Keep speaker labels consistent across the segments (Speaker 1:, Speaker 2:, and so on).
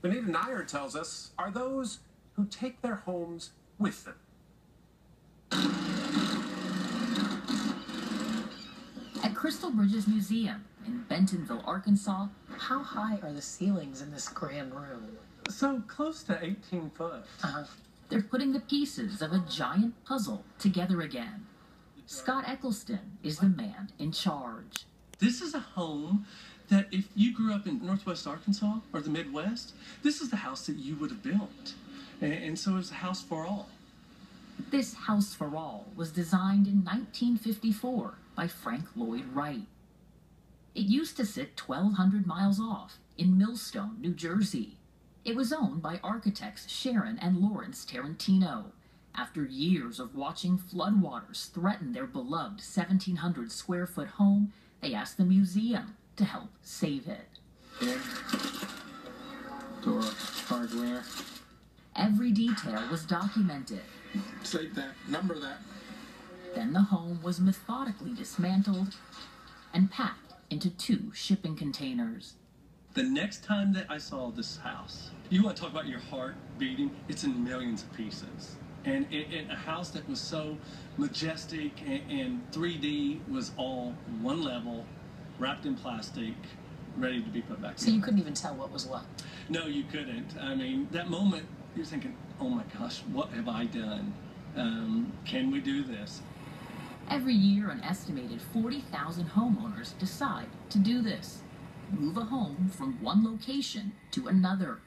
Speaker 1: Benita Nair tells us are those who take their homes with them.
Speaker 2: At Crystal Bridges Museum in Bentonville, Arkansas,
Speaker 3: how high are the ceilings in this grand room?
Speaker 1: So close to 18 foot.
Speaker 2: They're putting the pieces of a giant puzzle together again. Scott Eccleston is the man in charge.
Speaker 4: This is a home that if you grew up in Northwest Arkansas or the Midwest, this is the house that you would have built. And so it's a house for all.
Speaker 2: This house for all was designed in 1954 by Frank Lloyd Wright. It used to sit 1,200 miles off in Millstone, New Jersey. It was owned by architects Sharon and Lawrence Tarantino. After years of watching floodwaters threaten their beloved 1,700 square foot home, they asked the museum to help save it.
Speaker 5: Door, hardware.
Speaker 2: Every detail was documented.
Speaker 5: Save that, number that.
Speaker 2: Then the home was methodically dismantled and packed into 2 shipping containers.
Speaker 4: The next time that I saw this house, you want to talk about your heart beating, it's in millions of pieces. And a house that was so majestic and 3D was all one level, wrapped in plastic, ready to be put back
Speaker 3: together. So you couldn't even tell what was what?
Speaker 4: No, you couldn't. I mean, that moment, you're thinking, oh my gosh, what have I done? Can we do this?
Speaker 2: Every year, an estimated 40,000 homeowners decide to do this. Move a home from one location to another.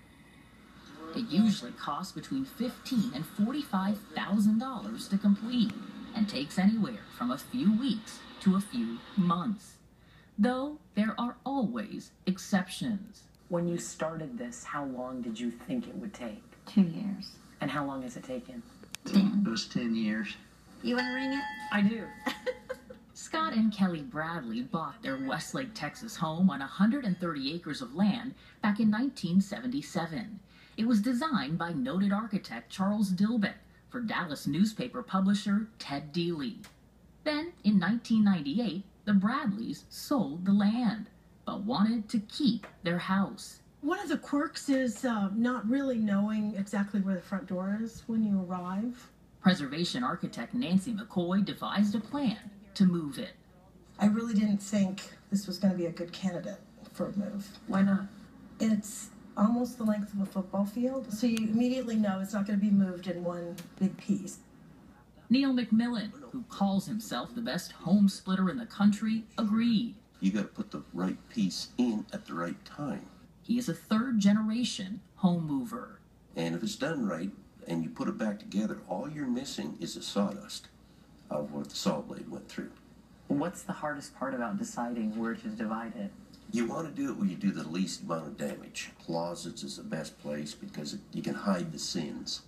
Speaker 2: It usually costs between $15,000 and $45,000 to complete and takes anywhere from a few weeks to a few months. Though there are always exceptions.
Speaker 3: When you started this, how long did you think it would take?
Speaker 6: 2 years.
Speaker 3: And how long has it taken?
Speaker 6: 10.
Speaker 5: It was 10 years.
Speaker 6: You want to ring it?
Speaker 3: I do.
Speaker 2: Scott and Kelly Bradley bought their Westlake, Texas home on 130 acres of land back in 1977. It was designed by noted architect Charles Dilbeck for Dallas newspaper publisher Ted Dealey. Then, in 1998, the Bradleys sold the land, but wanted to keep their house.
Speaker 7: One of the quirks is not really knowing exactly where the front door is when you arrive.
Speaker 2: Preservation architect Nancy McCoy devised a plan to move it.
Speaker 7: I really didn't think this was going to be a good candidate for a move.
Speaker 3: Why not?
Speaker 7: It's almost the length of a football field, so you immediately know it's not going to be moved in one big piece.
Speaker 2: Neil McMillan, who calls himself the best home splitter in the country, agreed.
Speaker 8: You got to put the right piece in at the right time.
Speaker 2: He is a third-generation home mover.
Speaker 8: And if it's done right and you put it back together, all you're missing is the sawdust of what the saw blade went through.
Speaker 3: What's the hardest part about deciding where to divide it?
Speaker 8: You want to do it where you do the least amount of damage. Closets is the best place because you can hide the sins.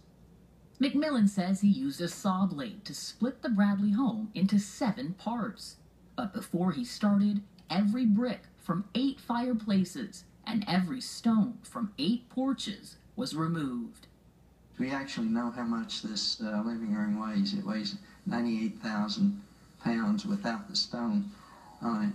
Speaker 2: McMillan says he used a saw blade to split the Bradley home into 7 parts. But before he started, every brick from 8 fireplaces and every stone from 8 porches was removed.
Speaker 5: We actually know how much this living room weighs. It weighs 98,000 pounds without the stone on it.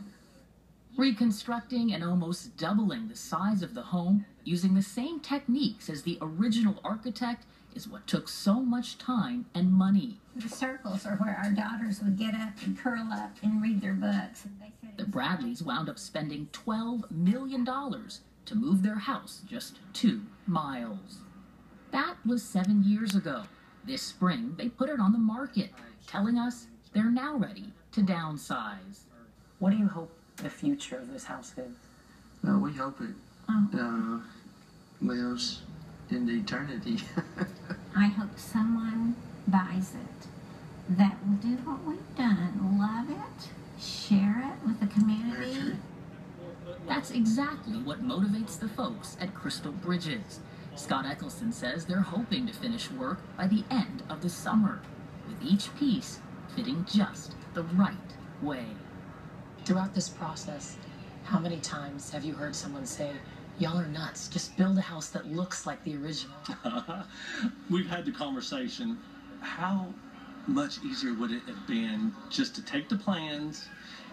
Speaker 2: Reconstructing and almost doubling the size of the home using the same techniques as the original architect is what took so much time and money.
Speaker 6: The circles are where our daughters would get up and curl up and read their books.
Speaker 2: The Bradleys wound up spending $12 million to move their house just 2 miles. That was 7 years ago. This spring, they put it on the market, telling us they're now ready to downsize.
Speaker 3: What do you hope the future of this house is?
Speaker 5: Well, we hope it lives into eternity.
Speaker 6: I hope someone buys it that will do what we've done, love it, share it with the community.
Speaker 2: That's exactly what motivates the folks at Crystal Bridges. Scott Eccleston says they're hoping to finish work by the end of the summer, with each piece fitting just the right way.
Speaker 3: Throughout this process, how many times have you heard someone say, y'all are nuts, just build a house that looks like the original?
Speaker 4: We've had the conversation, how much easier would it have been just to take the plans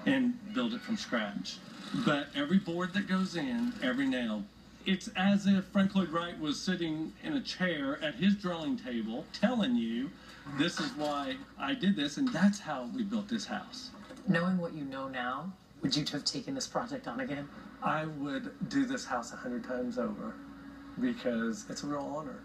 Speaker 4: and build it from scratch? But every board that goes in, every nail It's as if Frank Lloyd Wright was sitting in a chair at his drawing table telling you, this is why I did this, and that's how we built this house.
Speaker 3: Knowing what you know now, would you have taken this project on again?
Speaker 4: I would do this house 100 times over because it's a real honor.